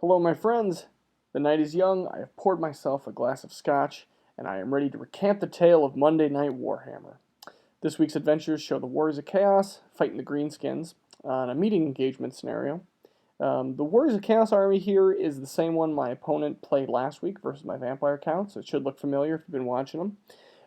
Hello, my friends. The night is young. I have poured myself a glass of scotch, and I am ready to recant the tale of Monday Night Warhammer. This week's adventures show the Warriors of Chaos fighting the Greenskins on a meeting engagement scenario. The Warriors of Chaos army here is the same one my opponent played last week versus my Vampire count, so it should look familiar if you've been watching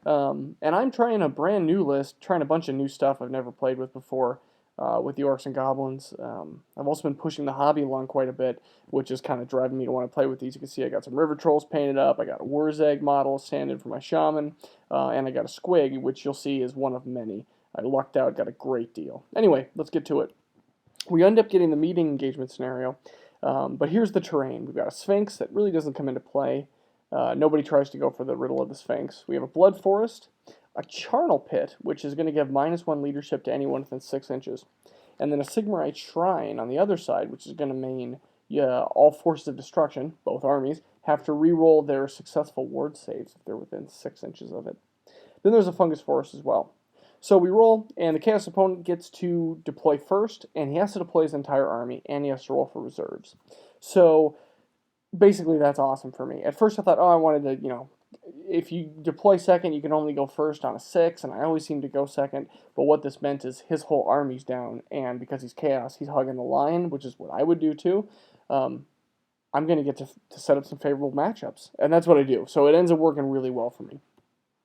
them. And I'm trying a brand new list, trying a bunch of new stuff I've never played with before. With the Orcs and Goblins. I've also been pushing the hobby along quite a bit, which is kind of driving me to want to play with these. You can see I got some River Trolls painted up, I got a Wurzeg model stand-in for my Shaman, and I got a Squig, which you'll see is one of many. I lucked out, got a great deal. Anyway, let's get to it. We end up getting the meeting engagement scenario, but here's the terrain. We've got a Sphinx that really doesn't come into play. Nobody tries to go for the riddle of the Sphinx. We have a Blood Forest, a Charnel Pit, which is going to give -1 leadership to anyone within 6 inches, and then a Sigmarite Shrine on the other side, which is going to mean all forces of destruction, both armies, have to re-roll their successful ward saves if they're within 6 inches of it. Then there's a Fungus Forest as well. So we roll, and the Chaos opponent gets to deploy first, and he has to deploy his entire army, and he has to roll for reserves. So basically that's awesome for me. At first I thought, oh, I wanted to, if you deploy second, you can only go first on a 6, and I always seem to go second, but what this meant is his whole army's down, and because he's Chaos, he's hugging the line, which is what I would do too. I'm going to get to set up some favorable matchups, and that's what I do, so it ends up working really well for me.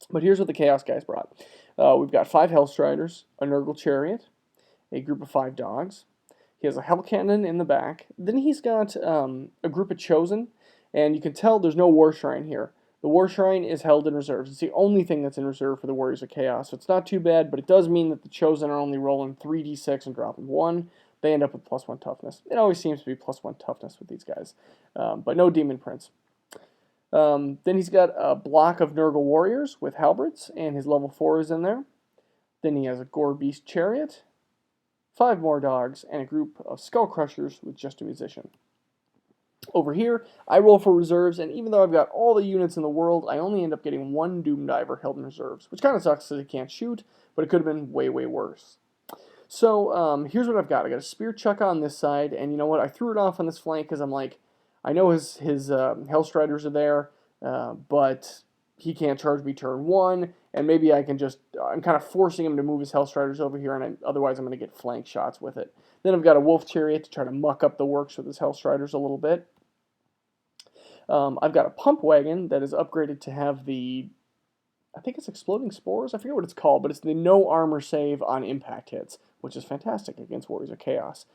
But here's what the Chaos guys brought. We've got 5 Hellstriders, a Nurgle Chariot, a group of 5 dogs. He has a Hell Cannon in the back. Then he's got a group of Chosen, and you can tell there's no War Shrine here. The War Shrine is held in reserves. It's the only thing that's in reserve for the Warriors of Chaos, so it's not too bad, but it does mean that the Chosen are only rolling 3d6 and dropping 1. They end up with +1 toughness. It always seems to be +1 toughness with these guys, but no Demon Prince. Then he's got a block of Nurgle Warriors with Halberds, and his level 4 is in there. Then he has a Gore Beast Chariot, 5 more dogs, and a group of Skull Crushers with just a Musician. Over here, I roll for reserves, and even though I've got all the units in the world, I only end up getting 1 Doom Diver held in reserves, which kind of sucks because he can't shoot, but it could have been way, way worse. So here's what I've got. I got a Spear Chuck on this side, and you know what? I threw it off on this flank because I'm like, I know his Hellstriders are there, but he can't charge me turn 1, and maybe I can just, I'm kind of forcing him to move his Hellstriders over here, and otherwise I'm going to get flank shots with it. Then I've got a Wolf Chariot to try to muck up the works with his Hellstriders a little bit. I've got a Pump Wagon that is upgraded to have the, I think it's Exploding Spores? I forget what it's called, but it's the no armor save on impact hits, which is fantastic against Warriors of Chaos.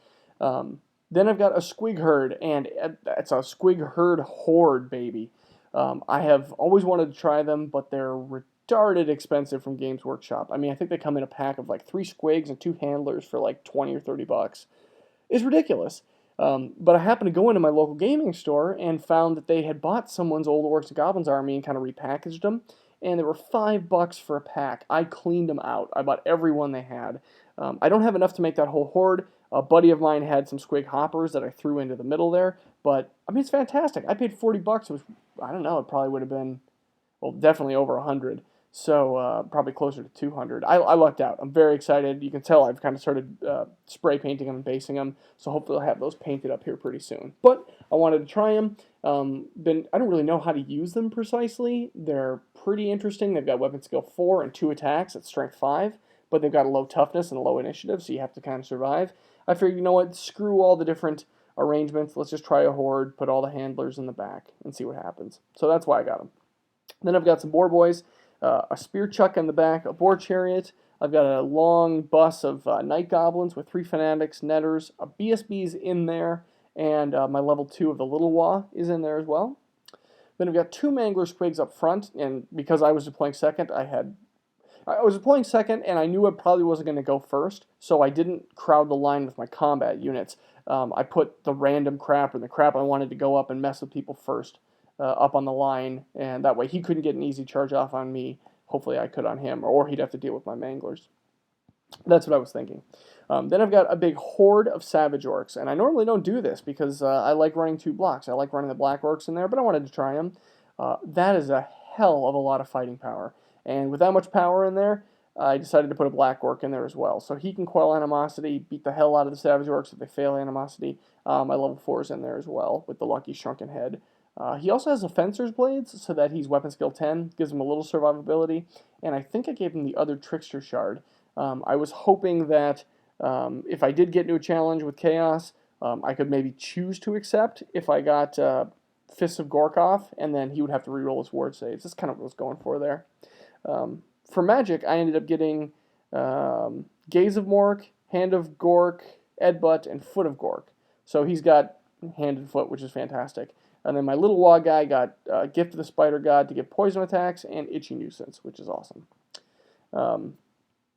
Then I've got a Squig Herd, and it's a Squig Herd Horde, baby. I have always wanted to try them, but they're retarded expensive from Games Workshop. I mean, I think they come in a pack of like 3 Squigs and 2 Handlers for like 20 or 30 bucks. It's ridiculous. But I happened to go into my local gaming store and found that they had bought someone's old Orcs and Goblins army and kind of repackaged them, and they were $5 for a pack. I cleaned them out. I bought every one they had. I don't have enough to make that whole horde. A buddy of mine had some Squig Hoppers that I threw into the middle there, but I mean, it's fantastic. I paid 40 bucks. It was, I don't know, it probably would have been, well, definitely over 100. So probably closer to 200. I lucked out. I'm very excited. You can tell I've kind of started spray painting them and basing them, so hopefully I'll have those painted up here pretty soon. But I wanted to try them. I don't really know how to use them precisely. They're pretty interesting. They've got weapon skill 4 and 2 attacks at strength 5, but they've got a low toughness and a low initiative, so you have to kind of survive. I figured, you know what, screw all the different arrangements. Let's just try a horde, put all the handlers in the back, and see what happens. So that's why I got them. Then I've got some Boar Boys. A Spear Chuck in the back, a Boar Chariot. I've got a long bus of Night Goblins with 3 Fanatics, Netters, a BSB's in there, and my level 2 of the Little Wah is in there as well. Then I've got 2 Mangler Squigs up front, and because I was deploying second, I was deploying second, and I knew I probably wasn't going to go first, so I didn't crowd the line with my combat units. I put the random crap and the crap I wanted to go up and mess with people first. Up on the line, and that way he couldn't get an easy charge off on me. Hopefully I could on him, or he'd have to deal with my Manglers. That's what I was thinking. Then I've got a big horde of Savage Orcs, and I normally don't do this because I like running 2 blocks. I like running the Black Orcs in there, but I wanted to try them. That is a hell of a lot of fighting power, and with that much power in there, I decided to put a black orc in there as well. So he can quell animosity, beat the hell out of the savage orcs if they fail animosity. My level 4 is in there as well with the lucky shrunken head. He also has a fencer's blades, so that he's weapon skill 10, gives him a little survivability, and I think I gave him the other trickster shard. I was hoping that if I did get into a challenge with chaos, I could maybe choose to accept if I got Fists of Gorkov, and then he would have to reroll his ward saves. That's kind of what I was going for there. For magic, I ended up getting Gaze of Mork, Hand of Gork, Edbutt, and Foot of Gork. So he's got hand and foot, which is fantastic. And then my little wog guy got Gift of the Spider God to get poison attacks and Itchy Nuisance, which is awesome.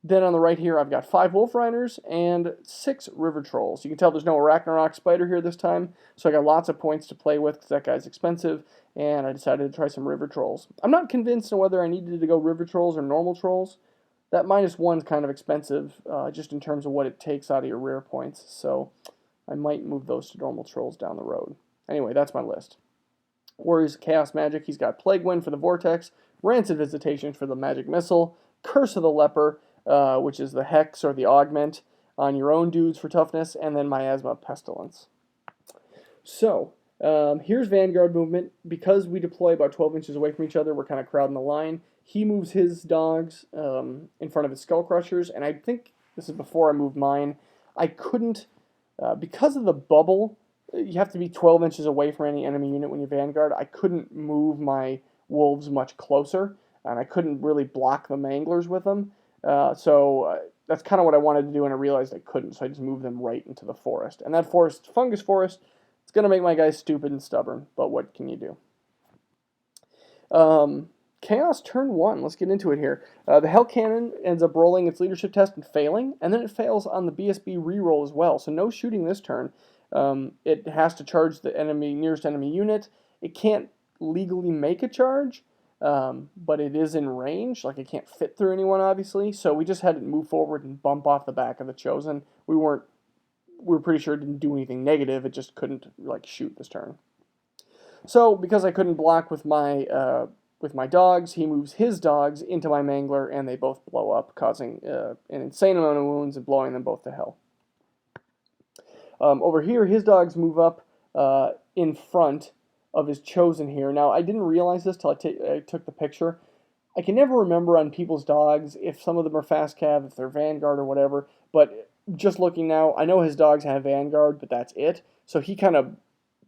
Then on the right here, I've got 5 Wolf Riders and 6 River Trolls. You can tell there's no Arachnarok Spider here this time, so I got lots of points to play with because that guy's expensive, and I decided to try some River Trolls. I'm not convinced on whether I needed to go River Trolls or normal Trolls. That -1's kind of expensive, just in terms of what it takes out of your rare points, so I might move those to normal Trolls down the road. Anyway, that's my list. Warriors Chaos Magic, he's got Plague Wind for the Vortex, Rancid Visitation for the Magic Missile, Curse of the Leper, which is the Hex or the Augment on your own dudes for toughness, and then Miasma Pestilence. So, here's Vanguard movement. Because we deploy about 12 inches away from each other, we're kind of crowding the line. He moves his dogs in front of his Skull Crushers, and I think this is before I moved mine. I couldn't, because of the bubble, you have to be 12 inches away from any enemy unit when you Vanguard. I couldn't move my wolves much closer, and I couldn't really block the Manglers with them. So that's kind of what I wanted to do, and I realized I couldn't, so I just moved them right into the forest. And that forest, Fungus Forest, it's going to make my guys stupid and stubborn, but what can you do? Chaos turn 1, let's get into it here. The Hell Cannon ends up rolling its leadership test and failing, and then it fails on the BSB reroll as well, so no shooting this turn. It has to charge the nearest enemy unit. It can't legally make a charge, but it is in range. Like, it can't fit through anyone, obviously. So we just had to move forward and bump off the back of the Chosen. We were pretty sure it didn't do anything negative. It just couldn't, like, shoot this turn. So because I couldn't block with my dogs, he moves his dogs into my Mangler, and they both blow up, causing an insane amount of wounds and blowing them both to hell. Over here, his dogs move up in front of his Chosen here. Now, I didn't realize this till I took the picture. I can never remember on people's dogs if some of them are fast cav, if they're Vanguard or whatever, but just looking now, I know his dogs have Vanguard, but that's it. So he kind of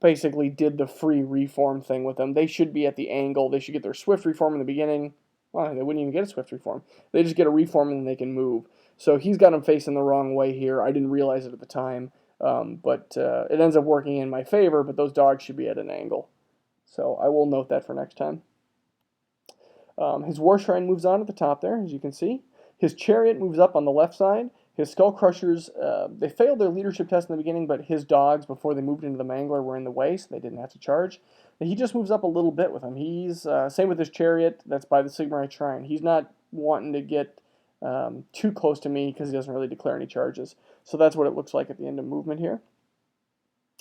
basically did the free reform thing with them. They should be at the angle. They should get their Swift reform in the beginning. Well, they wouldn't even get a Swift reform. They just get a reform and then they can move. So he's got them facing the wrong way here. I didn't realize it at the time. But it ends up working in my favor, but those dogs should be at an angle. So I will note that for next time. His War Shrine moves on at the top there, as you can see. His Chariot moves up on the left side. His Skull Crushers, they failed their leadership test in the beginning, but his dogs, before they moved into the Mangler, were in the way, so they didn't have to charge. And he just moves up a little bit with him. He's, same with his Chariot, that's by the Sigmarite Shrine. He's not wanting to get too close to me because he doesn't really declare any charges. So that's what it looks like at the end of movement here.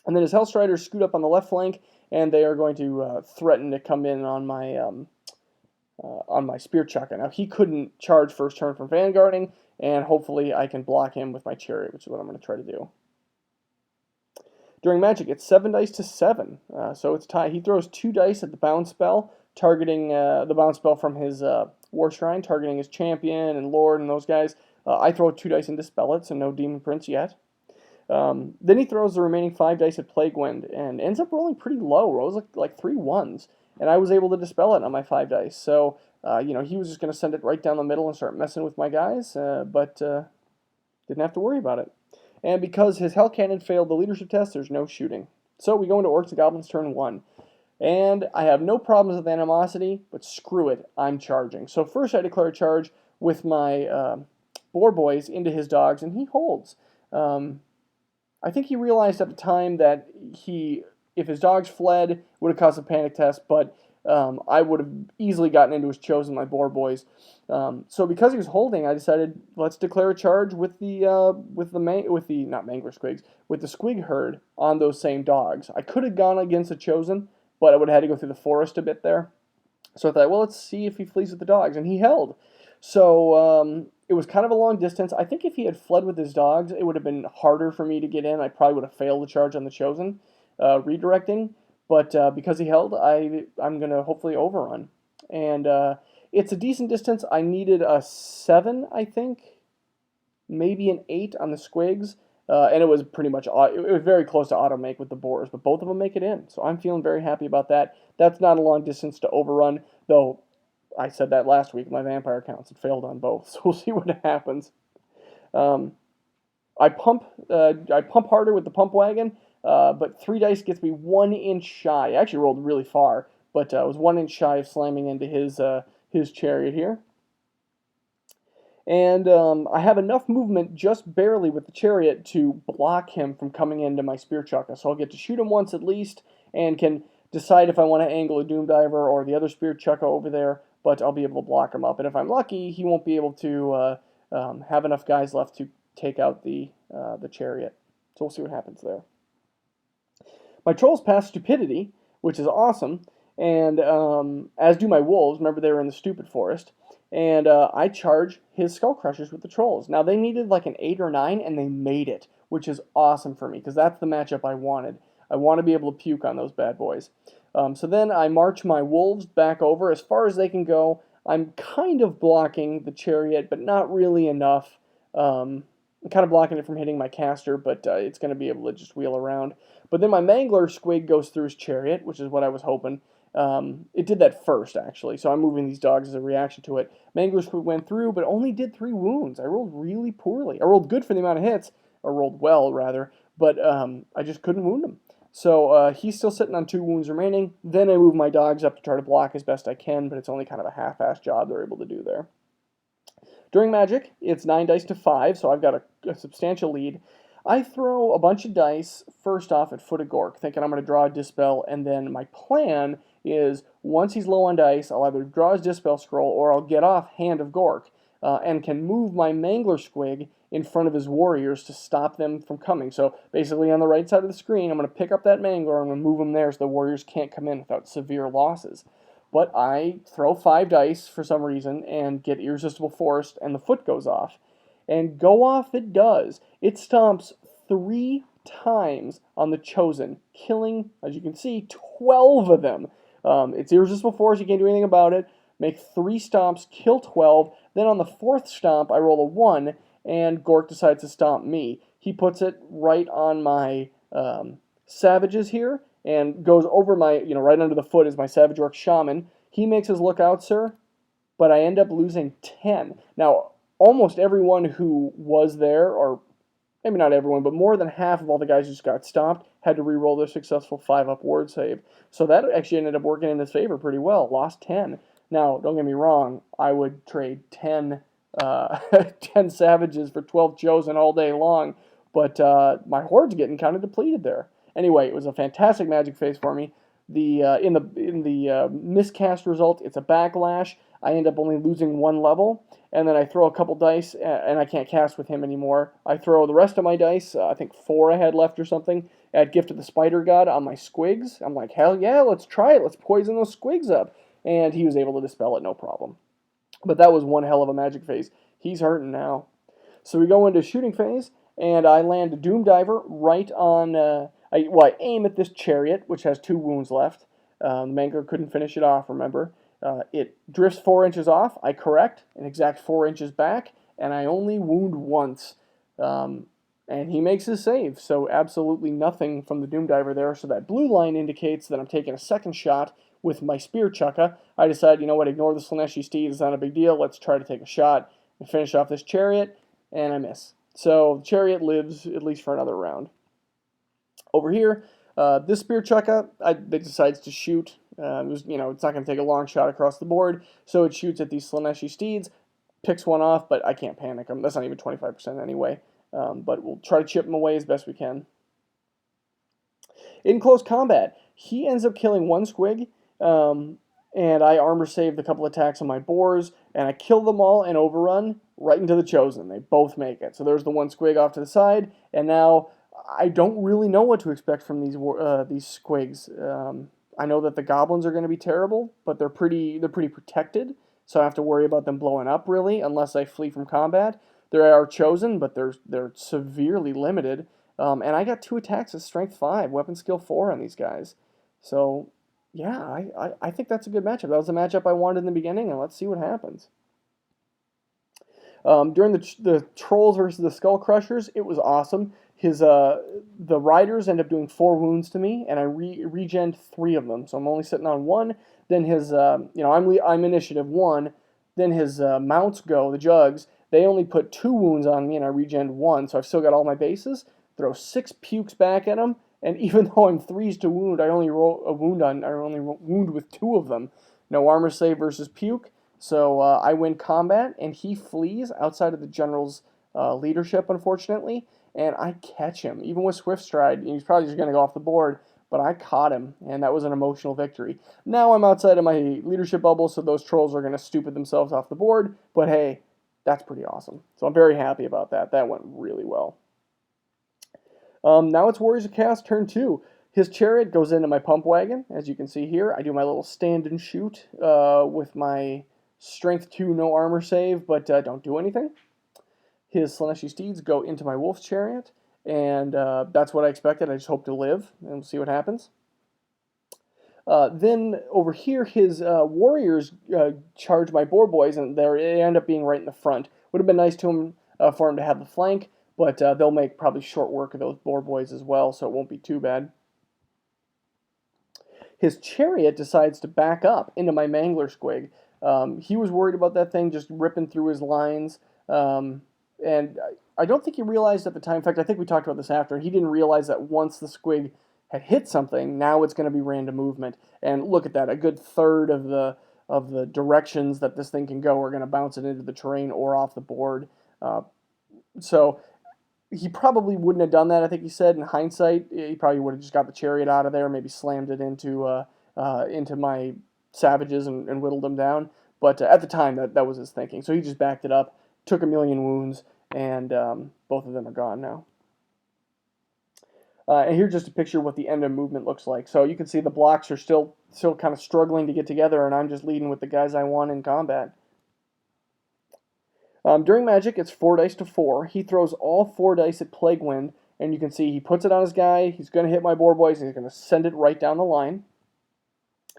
And then his Hellstriders scoot up on the left flank, and they are going to threaten to come in on my Spear Chucker. Now, he couldn't charge first turn from Vanguarding, and hopefully I can block him with my Chariot, which is what I'm going to try to do. During Magic, it's 7 dice to 7, so it's tied. He throws 2 dice at the bounce spell, targeting the bounce spell from his War Shrine, targeting his Champion and Lord and those guys. I throw 2 dice and dispel it, so no Demon Prince yet. Then he throws the remaining 5 dice at Plague Wind and ends up rolling pretty low, rolls like 3 1s. And I was able to dispel it on my 5 dice. So, he was just going to send it right down the middle and start messing with my guys, but didn't have to worry about it. And because his Hell Cannon failed the leadership test, there's no shooting. So we go into Orcs Goblins turn 1. And I have no problems with animosity, but screw it, I'm charging. So first I declare a charge with my Boar Boys into his dogs, and he holds. I think he realized at the time that if his dogs fled, it would have caused a panic test, but I would have easily gotten into his Chosen, my Boar Boys. So because he was holding, I decided let's declare a charge with the squig herd on those same dogs. I could have gone against the Chosen, but I would have had to go through the forest a bit there. So I thought, well, let's see if he flees with the dogs, and he held. So it was kind of a long distance. I think if he had fled with his dogs, it would have been harder for me to get in. I probably would have failed the charge on the Chosen redirecting. But because he held, I'm going to hopefully overrun. And it's a decent distance. I needed a 7, I think, maybe an 8 on the squigs. And it was pretty much, it was very close to auto make with the boars, but both of them make it in. So I'm feeling very happy about that. That's not a long distance to overrun, though I said that last week. My vampire counts had failed on both, so we'll see what happens. Um, I pump harder with the pump wagon, but 3 dice gets me 1 inch shy. I actually rolled really far, but I was 1 inch shy of slamming into his chariot here. And I have enough movement just barely with the chariot to block him from coming into my spear chukka. So I'll get to shoot him once at least and can decide if I want to angle a Doom Diver or the other spear chukka over there, but I'll be able to block him up. And if I'm lucky, he won't be able to have enough guys left to take out the chariot. So we'll see what happens there. My trolls pass stupidity, which is awesome, and as do my wolves. Remember, they were in the stupid forest. And I charge his skull crushers with the trolls. Now, they needed like an 8 or 9, and they made it, which is awesome for me, because that's the matchup I wanted. I want to be able to puke on those bad boys. So then I march my wolves back over as far as they can go. I'm kind of blocking the chariot, but not really enough. I'm kind of blocking it from hitting my caster, but it's going to be able to just wheel around. But then my Mangler squig goes through his chariot, which is what I was hoping. It did that first, actually, so I'm moving these dogs as a reaction to it. Mangler squig went through, but only did 3 wounds. I rolled really poorly. I rolled good for the amount of hits, or rolled well, rather, but I just couldn't wound him. So he's still sitting on 2 wounds remaining. Then I move my dogs up to try to block as best I can, but it's only kind of a half-assed job they're able to do there. During Magic, it's 9 dice to 5, so I've got a substantial lead. I throw a bunch of dice first off at Foot of Gork, thinking I'm going to draw a Dispel, and then my plan is once he's low on dice, I'll either draw his Dispel scroll or I'll get off Hand of Gork and can move my Mangler squig in front of his warriors to stop them from coming. So basically on the right side of the screen, I'm going to pick up that Mangler, I'm going to move him there so the warriors can't come in without severe losses. But I throw 5 dice for some reason and get Irresistible Force, and the foot goes off. And go off it does. It stomps 3 times on the Chosen, killing, as you can see, 12 of them. It's Irresistible Force, you can't do anything about it. Make 3 stomps, kill 12. Then on the 4th stomp, I roll a 1, and Gork decides to stomp me. He puts it right on my savages here, and goes over my, right under the foot is my Savage Orc Shaman. He makes his lookout, sir, but I end up losing 10. Now, almost everyone who was there, or maybe not everyone, but more than half of all the guys who just got stomped had to re-roll their successful 5-up ward save. So that actually ended up working in his favor pretty well. Lost 10. Now, don't get me wrong, I would trade 10 savages for 12 chosen all day long, but my horde's getting kind of depleted there. Anyway, it was a fantastic magic phase for me. In the miscast result, it's a backlash. I end up only losing 1 level, and then I throw a couple dice, and I can't cast with him anymore. I throw the rest of my dice, I think 4 I had left or something, at Gift of the Spider God on my squigs. I'm like, hell yeah, let's try it. Let's poison those squigs up. And he was able to dispel it, no problem. But that was one hell of a magic phase. He's hurting now. So we go into shooting phase, and I land a Doom Diver right on... I aim at this chariot, which has 2 wounds left. The Mangler couldn't finish it off, remember. It drifts 4 inches off. I correct an exact 4 inches back, and I only wound once. And he makes his save, so absolutely nothing from the Doom Diver there. So that blue line indicates that I'm taking a second shot with my Spear Chukka. I decide, you know what, ignore the Slaneshi Steed. It's not a big deal. Let's try to take a shot and finish off this chariot, and I miss. So the chariot lives at least for another round. Over here, this Spear Chukka, it decides to shoot. It's not going to take a long shot across the board, so it shoots at these Slaneshi Steeds, picks one off, but I can't panic them. That's not even 25% anyway. But we'll try to chip him away as best we can. In close combat, he ends up killing 1 squig, and I armor saved a couple attacks on my boars, and I kill them all and overrun right into the Chosen. They both make it. So there's the 1 squig off to the side, and now I don't really know what to expect from these squigs. I know that the goblins are going to be terrible, but they're pretty protected. so I don't have to worry about them blowing up really unless I flee from combat. They are chosen, but they're severely limited. And I got 2 attacks at strength 5, weapon skill 4 on these guys. So yeah, I think that's a good matchup. That was the matchup I wanted in the beginning, and let's see what happens. During the trolls versus the skull crushers, it was awesome. The riders end up doing 4 wounds to me, and I regen 3 of them, so I'm only sitting on 1. Then I'm initiative 1. Then his mounts go, the jugs. They only put 2 wounds on me, and I regen 1, so I've still got all my bases. Throw 6 pukes back at him, and even though I'm 3s to wound, I only wound with 2 of them. No armor save versus puke. So I win combat, and he flees outside of the general's leadership, unfortunately, and I catch him. Even with Swift Stride, he's probably just going to go off the board, but I caught him, and that was an emotional victory. Now I'm outside of my leadership bubble, so those trolls are going to stupid themselves off the board, but hey, that's pretty awesome. So I'm very happy about that. That went really well. Now it's Warriors of Chaos turn 2. His chariot goes into my pump wagon, as you can see here. I do my little stand and shoot with my strength 2, no armor save, but don't do anything. His Slaneshi steeds go into my wolf's chariot, and that's what I expected. I just hope to live, and we'll see what happens. Then over here, his warriors charge my boar boys, and they end up being right in the front. Would have been nice to him for him to have the flank, but they'll make probably short work of those boar boys as well, so it won't be too bad. His chariot decides to back up into my mangler squig. He was worried about that thing just ripping through his lines, and I don't think he realized at the time. In fact, I think we talked about this after. He didn't realize that once the squig had hit something, now it's going to be random movement. And look at that, a good third of the directions that this thing can go are going to bounce it into the terrain or off the board. So he probably wouldn't have done that. I think he said in hindsight, he probably would have just got the chariot out of there, maybe slammed it into my savages and whittled them down. But at the time, that was his thinking. So he just backed it up, took 1,000,000 wounds, and both of them are gone now. And here's just a picture of what the end of movement looks like. So you can see the blocks are still kind of struggling to get together, and I'm just leading with the guys I want in combat. During Magic, it's 4 dice to 4. He throws all 4 dice at Plague Wind, and you can see he puts it on his guy. He's going to hit my boar boys, and he's going to send it right down the line.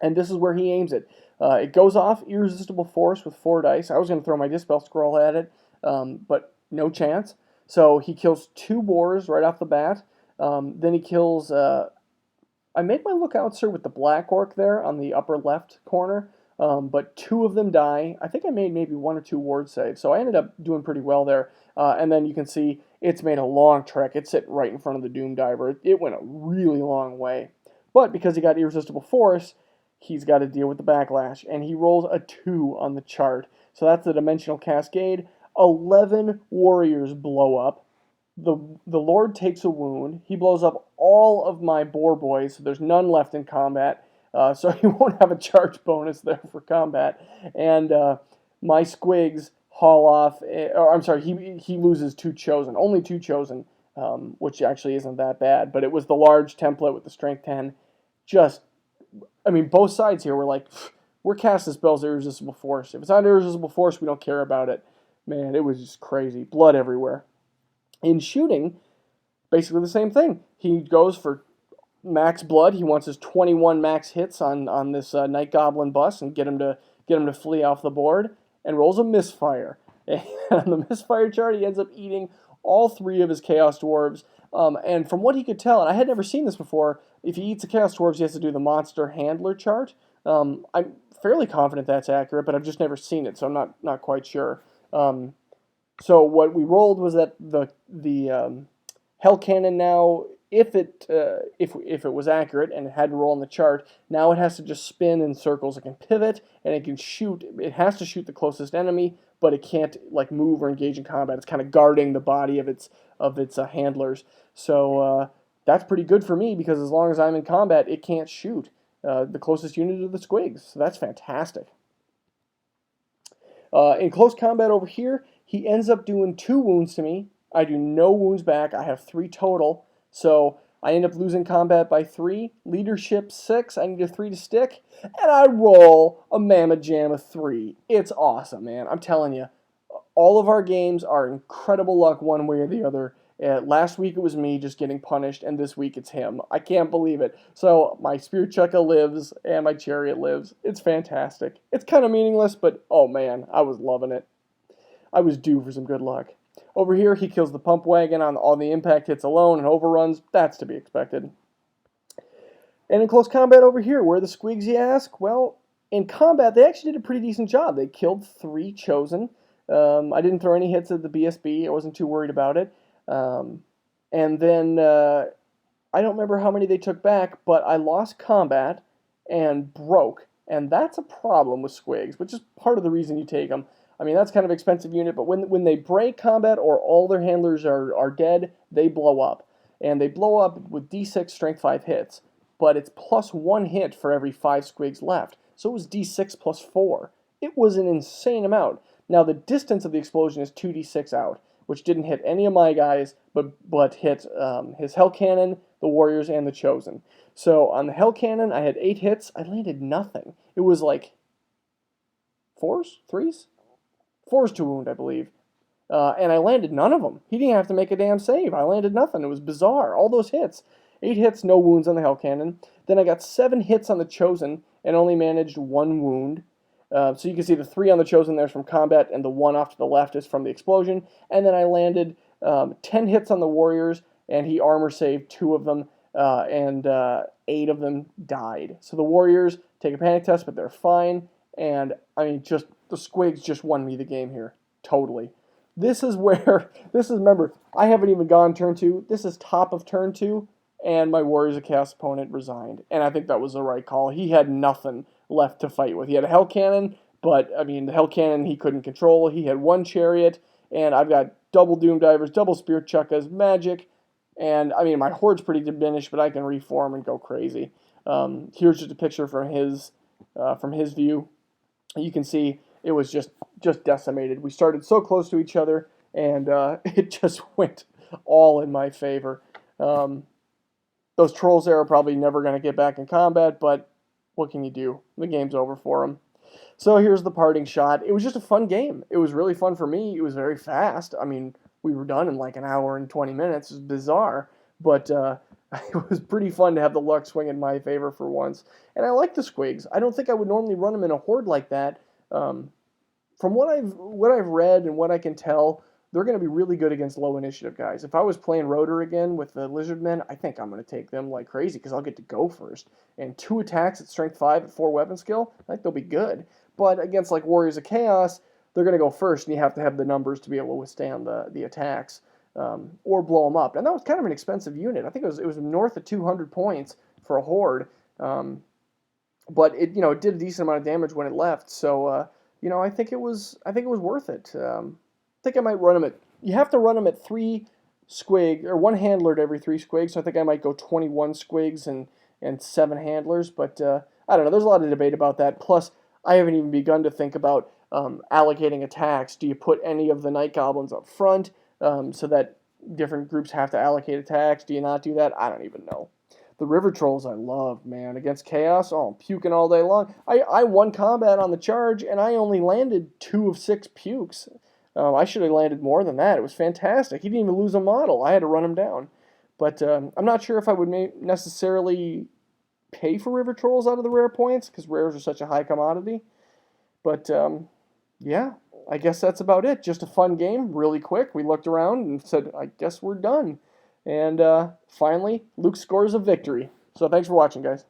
And this is where he aims it. It goes off Irresistible Force with 4 dice. I was going to throw my Dispel Scroll at it, but no chance. So he kills 2 boars right off the bat. Then he kills... I made my Lookout Sir with the Black Orc there on the upper left corner. But 2 of them die. I think I made maybe 1 or 2 ward saves, so I ended up doing pretty well there. And then you can see it's made a long trek. It's sitting right in front of the Doom Diver. It went a really long way. But because he got Irresistible Force, he's got to deal with the backlash. And he rolls a 2 on the chart. So that's the Dimensional Cascade. 11 warriors blow up. The Lord takes a wound. He blows up all of my boar boys, so there's none left in combat. So he won't have a charge bonus there for combat. And my squigs haul off, or I'm sorry, he loses 2 chosen, only 2 chosen, which actually isn't that bad. But it was the large template with the strength 10. I mean, both sides here were like, we're casting spells Irresistible Force. If it's not Irresistible Force, we don't care about it. Man, it was just crazy. Blood everywhere. In shooting, basically the same thing. He goes for max blood. He wants his 21 max hits on this Night Goblin bus and get him to flee off the board, and rolls a misfire. And on the misfire chart, he ends up eating all 3 of his Chaos Dwarves. And from what he could tell, and I had never seen this before, if he eats the Chaos Dwarves, he has to do the Monster Handler chart. I'm fairly confident that's accurate, but I've just never seen it, so I'm not quite sure. So what we rolled was that the Hell Cannon now, if it was accurate and it had to roll on the chart, now it has to just spin in circles. It can pivot and it can shoot. It has to shoot the closest enemy, but it can't like move or engage in combat. It's kind of guarding the body of its handlers. So that's pretty good for me because as long as I'm in combat, it can't shoot the closest unit to the squigs. So that's fantastic. In close combat over here, he ends up doing 2 wounds to me. I do no wounds back. I have 3 total. So I end up losing combat by 3, leadership 6, I need a 3 to stick, and I roll a Mammoth Jam of 3. It's awesome, man. I'm telling you, all of our games are incredible luck one way or the other. Last week it was me just getting punished, and this week it's him. I can't believe it. So my Spear Chukka lives, and my Chariot lives. It's fantastic. It's kind of meaningless, but oh man, I was loving it. I was due for some good luck. Over here, he kills the Pump Wagon on all the impact hits alone and overruns. That's to be expected. And in close combat over here, where are the squigs, you ask? Well, in combat, they actually did a pretty decent job. They killed 3 Chosen. I didn't throw any hits at the BSB. I wasn't too worried about it. And then I don't remember how many they took back, but I lost combat and broke. And that's a problem with squigs, which is part of the reason you take them. I mean, that's kind of an expensive unit, but when they break combat or all their handlers are dead, they blow up. And they blow up with D6 Strength 5 hits, but it's plus 1 hit for every 5 squigs left. So it was D6 plus 4. It was an insane amount. Now, the distance of the explosion is 2d6 out, which didn't hit any of my guys, but hit his Hell Cannon, the Warriors, and the Chosen. So on the Hell Cannon, I had 8 hits. I landed nothing. It was like 4s? 3s? 4s to wound, I believe. And I landed none of them. He didn't have to make a damn save. I landed nothing. It was bizarre. All those hits. 8 hits, no wounds on the Hell Cannon. Then I got 7 hits on the Chosen and only managed 1 wound. So you can see the 3 on the Chosen there's from combat, and the 1 off to the left is from the explosion. And then I landed 10 hits on the Warriors, and he armor saved 2 of them, and 8 of them died. So the Warriors take a panic test, but they're fine. And I mean, just the squigs just won me the game here, totally. This is where remember, I haven't even gone turn 2. This is top of turn 2, and my Warriors of Chaos opponent resigned, and I think that was the right call. He had nothing left to fight with. He had a Hell Cannon, but I mean, the Hell Cannon he couldn't control. He had 1 Chariot, and I've got double Doom Divers, double Spear Chukkas, magic, and I mean, my horde's pretty diminished, but I can reform and go crazy. Here's just a picture from his view. You can see it was just decimated. We started so close to each other, and it just went all in my favor. Those trolls there are probably never going to get back in combat, but what can you do? The game's over for them. So here's the parting shot. It was just a fun game. It was really fun for me. It was very fast. I mean, we were done in like an hour and 20 minutes. It was bizarre, but it was pretty fun to have the luck swing in my favor for once. And I like the squigs. I don't think I would normally run them in a horde like that. From what I've read and what I can tell, they're going to be really good against low initiative guys. If I was playing Rotor again with the Lizardmen, I think I'm going to take them like crazy because I'll get to go first. And 2 attacks at Strength 5 at 4 weapon skill, I think they'll be good. But against like Warriors of Chaos, they're going to go first, and you have to have the numbers to be able to withstand the attacks or blow them up. And that was kind of an expensive unit. I think it was north of 200 points for a horde. But it did a decent amount of damage when it left. So I think it was worth it. I think I might run them at. You have to run them at 3 squig or 1 handler to every 3 squigs. So I think I might go 21 squigs and 7 handlers. But I don't know. There's a lot of debate about that. Plus, I haven't even begun to think about allocating attacks. Do you put any of the Night Goblins up front so that different groups have to allocate attacks? Do you not do that? I don't even know. The River Trolls I love, man. Against Chaos, I'm puking all day long. I won combat on the charge, and I only landed 2 of 6 pukes. I should have landed more than that. It was fantastic. He didn't even lose a model. I had to run him down. But I'm not sure if I would necessarily pay for River Trolls out of the rare points, because rares are such a high commodity. But, yeah, I guess that's about it. Just a fun game, really quick. We looked around and said, I guess we're done. And finally, Luke scores a victory. So thanks for watching, guys.